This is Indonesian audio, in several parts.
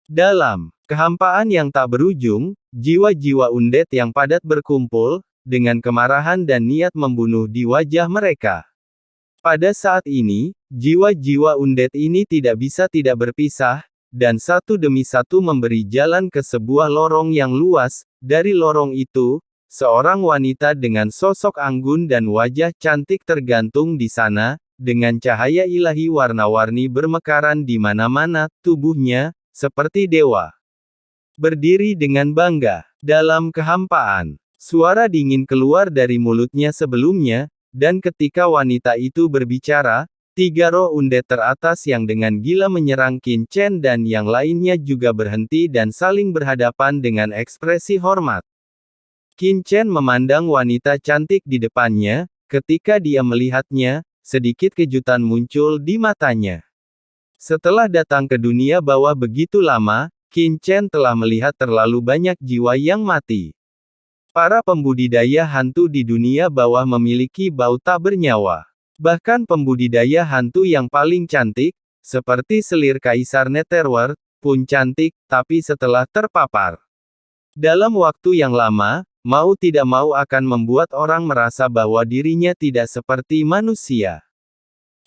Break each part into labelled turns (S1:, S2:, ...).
S1: Dalam kehampaan yang tak berujung, jiwa-jiwa undead yang padat berkumpul, dengan kemarahan dan niat membunuh di wajah mereka. Pada saat ini, jiwa-jiwa undead ini tidak bisa tidak berpisah, dan satu demi satu memberi jalan ke sebuah lorong yang luas. Dari lorong itu, seorang wanita dengan sosok anggun dan wajah cantik tergantung di sana, dengan cahaya ilahi warna-warni bermekaran di mana-mana, tubuhnya seperti dewa. Berdiri dengan bangga dalam kehampaan. Suara dingin keluar dari mulutnya sebelumnya, dan ketika wanita itu berbicara, 3 roh undead teratas yang dengan gila menyerang Qin Chen dan yang lainnya juga berhenti dan saling berhadapan dengan ekspresi hormat. Qin Chen memandang wanita cantik di depannya, ketika dia melihatnya, sedikit kejutan muncul di matanya. Setelah datang ke dunia bawah begitu lama, Qin Chen telah melihat terlalu banyak jiwa yang mati. Para pembudidaya hantu di dunia bawah memiliki bau tak bernyawa. Bahkan pembudidaya hantu yang paling cantik, seperti selir Kaisar Netherworld, pun cantik, tapi setelah terpapar dalam waktu yang lama, mau tidak mau akan membuat orang merasa bahwa dirinya tidak seperti manusia.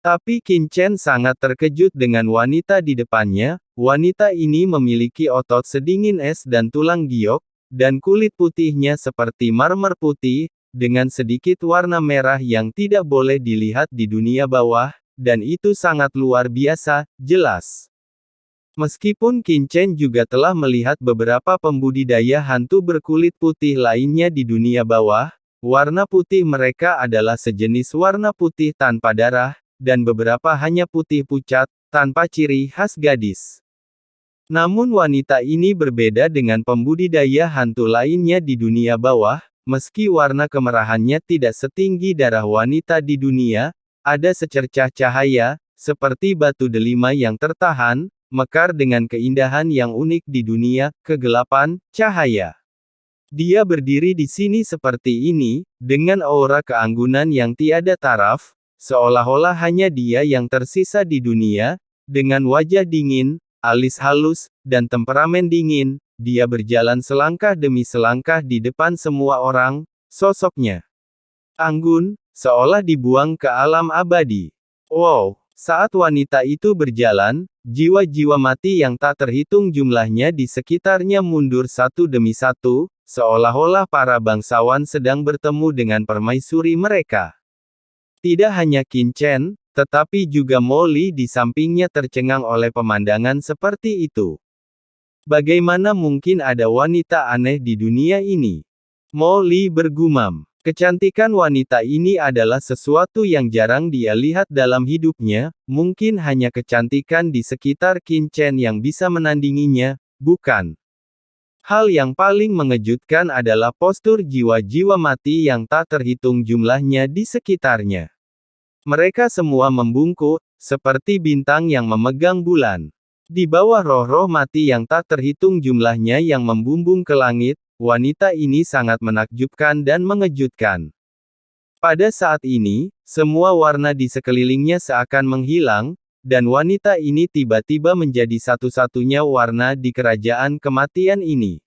S1: Tapi Qin Chen sangat terkejut dengan wanita di depannya. Wanita ini memiliki otot sedingin es dan tulang giok, dan kulit putihnya seperti marmer putih, dengan sedikit warna merah yang tidak boleh dilihat di dunia bawah, dan itu sangat luar biasa, jelas. Meskipun Qin Chen juga telah melihat beberapa pembudidaya hantu berkulit putih lainnya di dunia bawah, warna putih mereka adalah sejenis warna putih tanpa darah, dan beberapa hanya putih pucat, tanpa ciri khas gadis. Namun wanita ini berbeda dengan pembudidaya hantu lainnya di dunia bawah. Meski warna kemerahannya tidak setinggi darah wanita di dunia, ada secercah cahaya, seperti batu delima yang tertahan, mekar dengan keindahan yang unik di dunia kegelapan, cahaya. Dia berdiri di sini seperti ini, dengan aura keanggunan yang tiada taraf, seolah-olah hanya dia yang tersisa di dunia, dengan wajah dingin, alis halus, dan temperamen dingin. Dia berjalan selangkah demi selangkah di depan semua orang, sosoknya anggun, seolah dibuang ke alam abadi. Wow! Saat wanita itu berjalan, jiwa-jiwa mati yang tak terhitung jumlahnya di sekitarnya mundur satu demi satu, seolah-olah para bangsawan sedang bertemu dengan permaisuri mereka. Tidak hanya Qin Chen, tetapi juga Mo Li di sampingnya tercengang oleh pemandangan seperti itu. Bagaimana mungkin ada wanita aneh di dunia ini? Mo Li bergumam. Kecantikan wanita ini adalah sesuatu yang jarang dia lihat dalam hidupnya, mungkin hanya kecantikan di sekitar Qin Chen yang bisa menandinginya, bukan? Hal yang paling mengejutkan adalah postur jiwa-jiwa mati yang tak terhitung jumlahnya di sekitarnya. Mereka semua membungkuk, seperti bintang yang memegang bulan. Di bawah roh-roh mati yang tak terhitung jumlahnya yang membumbung ke langit, wanita ini sangat menakjubkan dan mengejutkan. Pada saat ini, semua warna di sekelilingnya seakan menghilang, dan wanita ini tiba-tiba menjadi satu-satunya warna di kerajaan kematian ini.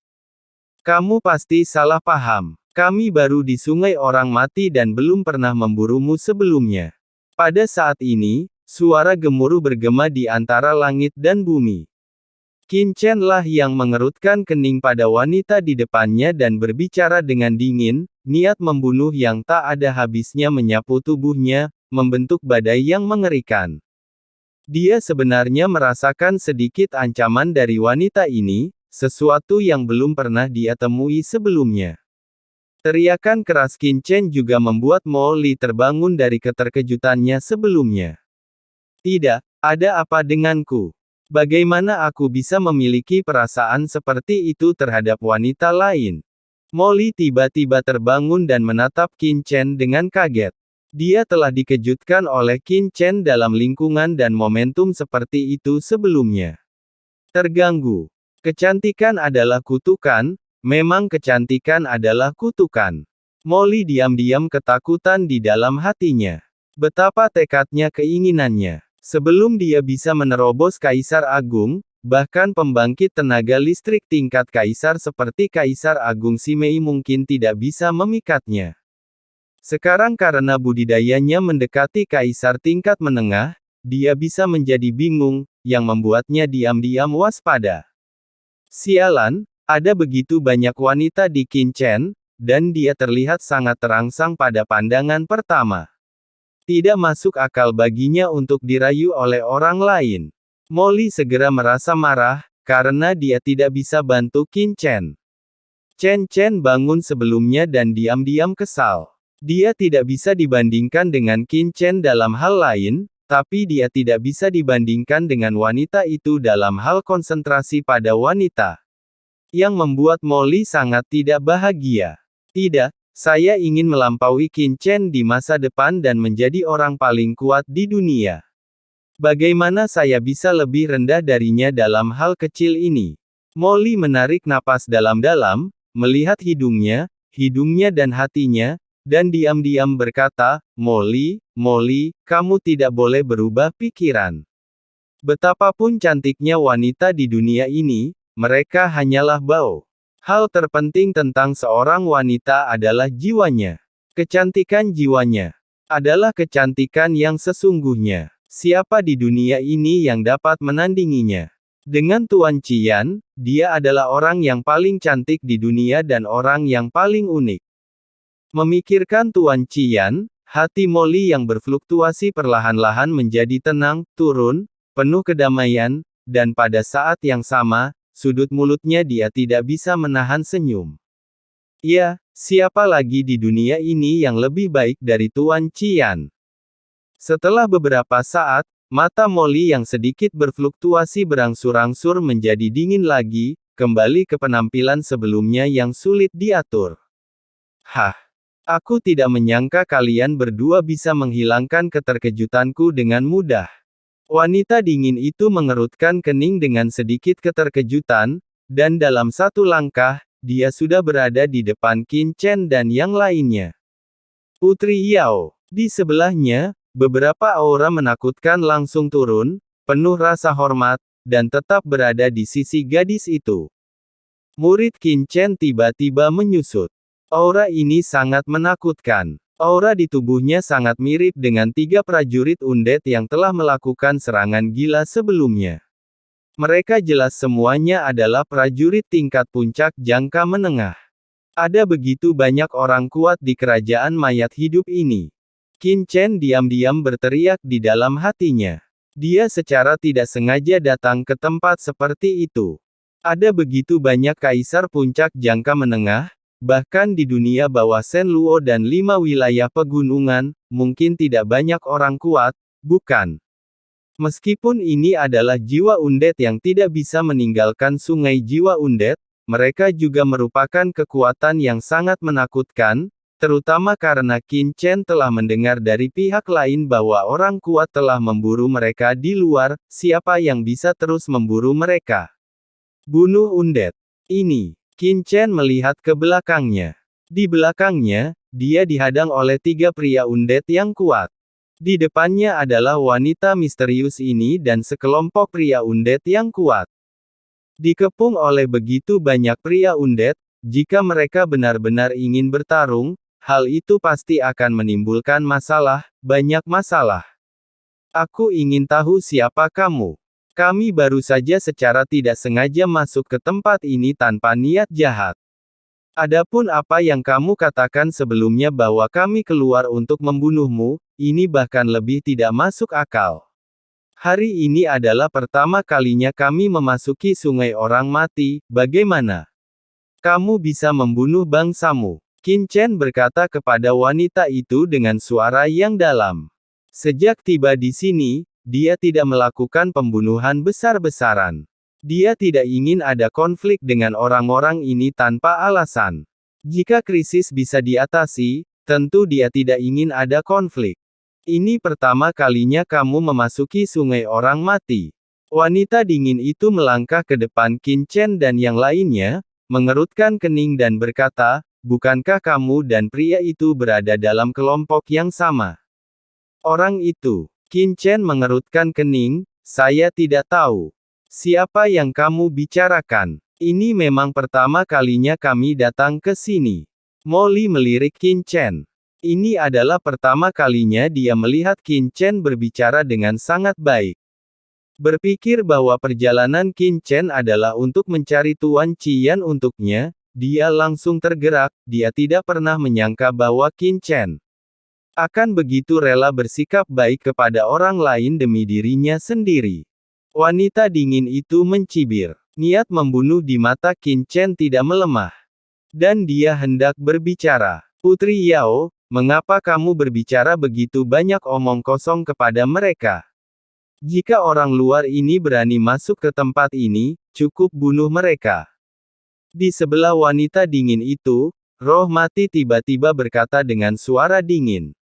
S1: Kamu pasti salah paham. Kami baru di sungai orang mati dan belum pernah memburumu sebelumnya. Pada saat ini, suara gemuruh bergema di antara langit dan bumi. Qin Chen lah yang mengerutkan kening pada wanita di depannya dan berbicara dengan dingin, niat membunuh yang tak ada habisnya menyapu tubuhnya, membentuk badai yang mengerikan. Dia sebenarnya merasakan sedikit ancaman dari wanita ini, sesuatu yang belum pernah dia temui sebelumnya. Teriakan keras Qin Chen juga membuat Mo Li terbangun dari keterkejutannya sebelumnya. Tidak, ada apa denganku? Bagaimana aku bisa memiliki perasaan seperti itu terhadap wanita lain? Mo Li tiba-tiba terbangun dan menatap Qin Chen dengan kaget. Dia telah dikejutkan oleh Qin Chen dalam lingkungan dan momentum seperti itu sebelumnya. Terganggu. Kecantikan adalah kutukan, memang kecantikan adalah kutukan. Mo Li diam-diam ketakutan di dalam hatinya. Betapa tekadnya keinginannya. Sebelum dia bisa menerobos Kaisar Agung, bahkan pembangkit tenaga listrik tingkat kaisar seperti Kaisar Agung Simei mungkin tidak bisa memikatnya. Sekarang karena budidayanya mendekati kaisar tingkat menengah, dia bisa menjadi bingung, yang membuatnya diam-diam waspada. Sialan, ada begitu banyak wanita di Qinchen, dan dia terlihat sangat terangsang pada pandangan pertama. Tidak masuk akal baginya untuk dirayu oleh orang lain. Molly segera merasa marah, karena dia tidak bisa bantu Qinchen. Chen Chen bangun sebelumnya dan diam-diam kesal. Dia tidak bisa dibandingkan dengan Qinchen dalam hal lain, tapi dia tidak bisa dibandingkan dengan wanita itu dalam hal konsentrasi pada wanita. Yang membuat Molly sangat tidak bahagia. Tidak, saya ingin melampaui Qinchen di masa depan dan menjadi orang paling kuat di dunia. Bagaimana saya bisa lebih rendah darinya dalam hal kecil ini? Molly menarik napas dalam-dalam, melihat hidungnya dan hatinya, dan diam-diam berkata, Molly, kamu tidak boleh berubah pikiran. Betapapun cantiknya wanita di dunia ini, mereka hanyalah bau. Hal terpenting tentang seorang wanita adalah jiwanya. Kecantikan jiwanya adalah kecantikan yang sesungguhnya. Siapa di dunia ini yang dapat menandinginya? Dengan Tuan Qian, dia adalah orang yang paling cantik di dunia dan orang yang paling unik. Memikirkan Tuan Qian, hati Molly yang berfluktuasi perlahan-lahan menjadi tenang, turun, penuh kedamaian, dan pada saat yang sama, sudut mulutnya dia tidak bisa menahan senyum. Ya, siapa lagi di dunia ini yang lebih baik dari Tuan Qian? Setelah beberapa saat, mata Molly yang sedikit berfluktuasi berangsur-angsur menjadi dingin lagi, kembali ke penampilan sebelumnya yang sulit diatur. Hah! Aku tidak menyangka kalian berdua bisa menghilangkan keterkejutanku dengan mudah. Wanita dingin itu mengerutkan kening dengan sedikit keterkejutan, dan dalam satu langkah, dia sudah berada di depan Qinchen dan yang lainnya. Putri Yao. Di sebelahnya, beberapa aura menakutkan langsung turun, penuh rasa hormat, dan tetap berada di sisi gadis itu. Murid Qinchen tiba-tiba menyusut. Aura ini sangat menakutkan. Aura di tubuhnya sangat mirip dengan 3 prajurit undet yang telah melakukan serangan gila sebelumnya. Mereka jelas semuanya adalah prajurit tingkat puncak jangka menengah. Ada begitu banyak orang kuat di kerajaan mayat hidup ini. Qinchen diam-diam berteriak di dalam hatinya. Dia secara tidak sengaja datang ke tempat seperti itu. Ada begitu banyak kaisar puncak jangka menengah, bahkan di dunia bawah Shen Luo dan 5 wilayah pegunungan, mungkin tidak banyak orang kuat, bukan? Meskipun ini adalah jiwa undet yang tidak bisa meninggalkan sungai jiwa undet, mereka juga merupakan kekuatan yang sangat menakutkan, terutama karena Qinchen telah mendengar dari pihak lain bahwa orang kuat telah memburu mereka di luar, siapa yang bisa terus memburu mereka? Bunuh undet. Ini. Qinchen melihat ke belakangnya. Di belakangnya, dia dihadang oleh 3 pria undet yang kuat. Di depannya adalah wanita misterius ini dan sekelompok pria undet yang kuat. Dikepung oleh begitu banyak pria undet, jika mereka benar-benar ingin bertarung, hal itu pasti akan menimbulkan masalah, banyak masalah. Aku ingin tahu siapa kamu. Kami baru saja secara tidak sengaja masuk ke tempat ini tanpa niat jahat. Adapun apa yang kamu katakan sebelumnya bahwa kami keluar untuk membunuhmu, ini bahkan lebih tidak masuk akal. Hari ini adalah pertama kalinya kami memasuki sungai orang mati, bagaimana? Kamu bisa membunuh bangsamu. Qinchen berkata kepada wanita itu dengan suara yang dalam. Sejak tiba di sini, dia tidak melakukan pembunuhan besar-besaran. Dia tidak ingin ada konflik dengan orang-orang ini tanpa alasan. Jika krisis bisa diatasi, tentu dia tidak ingin ada konflik. Ini pertama kalinya kamu memasuki sungai orang mati. Wanita dingin itu melangkah ke depan Qinchen dan yang lainnya, mengerutkan kening dan berkata, bukankah kamu dan pria itu berada dalam kelompok yang sama? Orang itu. Qinchen mengerutkan kening, saya tidak tahu. Siapa yang kamu bicarakan? Ini memang pertama kalinya kami datang ke sini. Molly melirik Qin Chen. Ini adalah pertama kalinya dia melihat Qin Chen berbicara dengan sangat baik. Berpikir bahwa perjalanan Qin Chen adalah untuk mencari Tuan Qian untuknya, dia langsung tergerak, dia tidak pernah menyangka bahwa Qin Chen akan begitu rela bersikap baik kepada orang lain demi dirinya sendiri. Wanita dingin itu mencibir. Niat membunuh di mata Qin Chen tidak melemah. Dan dia hendak berbicara. Putri Yao, mengapa kamu berbicara begitu banyak omong kosong kepada mereka? Jika orang luar ini berani masuk ke tempat ini, cukup bunuh mereka. Di sebelah wanita dingin itu, roh mati tiba-tiba berkata dengan suara dingin.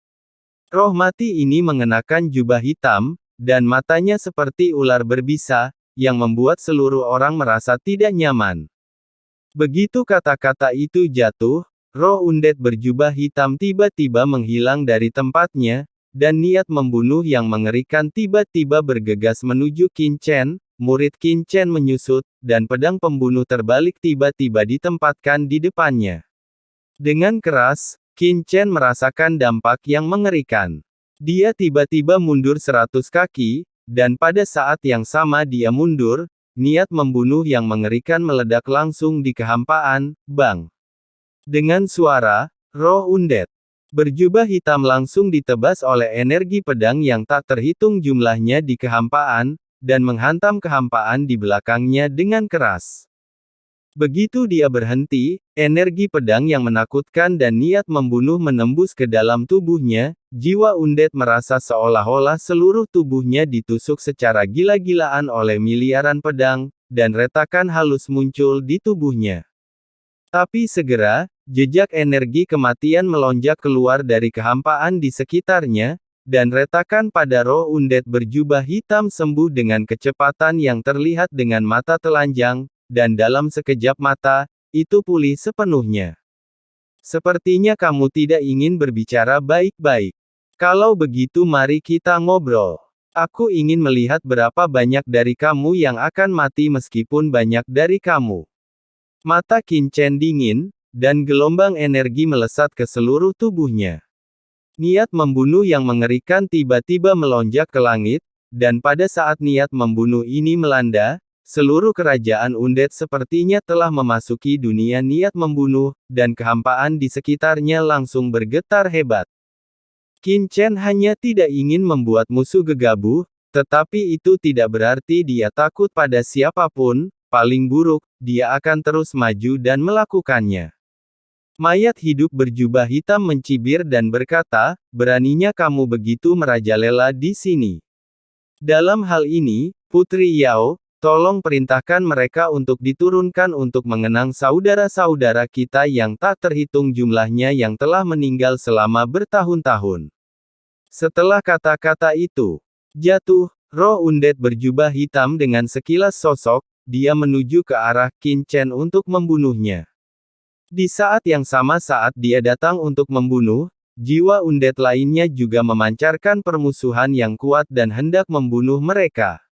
S1: Roh mati ini mengenakan jubah hitam, dan matanya seperti ular berbisa, yang membuat seluruh orang merasa tidak nyaman. Begitu kata-kata itu jatuh, roh undead berjubah hitam tiba-tiba menghilang dari tempatnya, dan niat membunuh yang mengerikan tiba-tiba bergegas menuju Qin Chen. Murid Qin Chen menyusut, dan pedang pembunuh terbalik tiba-tiba ditempatkan di depannya. Dengan keras, Qin Chen merasakan dampak yang mengerikan. Dia tiba-tiba mundur 100 kaki, dan pada saat yang sama dia mundur, niat membunuh yang mengerikan meledak langsung di kehampaan, bang. Dengan suara, roh undead berjubah hitam langsung ditebas oleh energi pedang yang tak terhitung jumlahnya di kehampaan, dan menghantam kehampaan di belakangnya dengan keras. Begitu dia berhenti, energi pedang yang menakutkan dan niat membunuh menembus ke dalam tubuhnya, jiwa undead merasa seolah-olah seluruh tubuhnya ditusuk secara gila-gilaan oleh miliaran pedang, dan retakan halus muncul di tubuhnya. Tapi segera, jejak energi kematian melonjak keluar dari kehampaan di sekitarnya, dan retakan pada roh undead berjubah hitam sembuh dengan kecepatan yang terlihat dengan mata telanjang, dan dalam sekejap mata, itu pulih sepenuhnya. Sepertinya kamu tidak ingin berbicara baik-baik. Kalau begitu mari kita ngobrol. Aku ingin melihat berapa banyak dari kamu yang akan mati meskipun banyak dari kamu. Mata Qin Chen dingin, dan gelombang energi melesat ke seluruh tubuhnya. Niat membunuh yang mengerikan tiba-tiba melonjak ke langit, dan pada saat niat membunuh ini melanda, seluruh kerajaan undead sepertinya telah memasuki dunia niat membunuh, dan kehampaan di sekitarnya langsung bergetar hebat. Qin Chen hanya tidak ingin membuat musuh gegabah, tetapi itu tidak berarti dia takut pada siapapun, paling buruk, dia akan terus maju dan melakukannya. Mayat hidup berjubah hitam mencibir dan berkata, beraninya kamu begitu merajalela di sini. Dalam hal ini, Putri Yao, tolong perintahkan mereka untuk diturunkan untuk mengenang saudara-saudara kita yang tak terhitung jumlahnya yang telah meninggal selama bertahun-tahun. Setelah kata-kata itu jatuh, roh undead berjubah hitam dengan sekilas sosok, dia menuju ke arah Qin Chen untuk membunuhnya. Di saat yang sama saat dia datang untuk membunuh, jiwa undead lainnya juga memancarkan permusuhan yang kuat dan hendak membunuh mereka.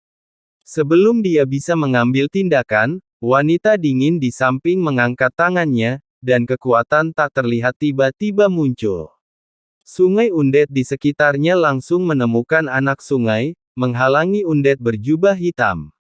S1: Sebelum dia bisa mengambil tindakan, wanita dingin di samping mengangkat tangannya, dan kekuatan tak terlihat tiba-tiba muncul. Sungai undead di sekitarnya langsung menemukan anak sungai, menghalangi undead berjubah hitam.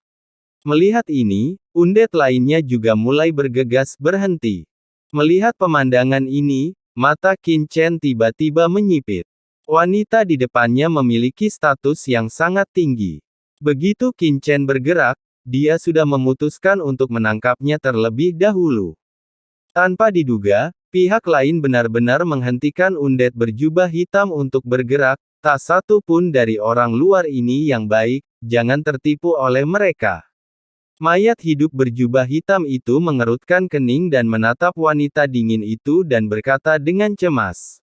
S1: Melihat ini, undead lainnya juga mulai bergegas berhenti. Melihat pemandangan ini, mata Qin Chen tiba-tiba menyipit. Wanita di depannya memiliki status yang sangat tinggi. Begitu Qin Chen bergerak, dia sudah memutuskan untuk menangkapnya terlebih dahulu. Tanpa diduga, pihak lain benar-benar menghentikan undead berjubah hitam untuk bergerak, tak satu pun dari orang luar ini yang baik, jangan tertipu oleh mereka. Mayat hidup berjubah hitam itu mengerutkan kening dan menatap wanita dingin itu dan berkata dengan cemas.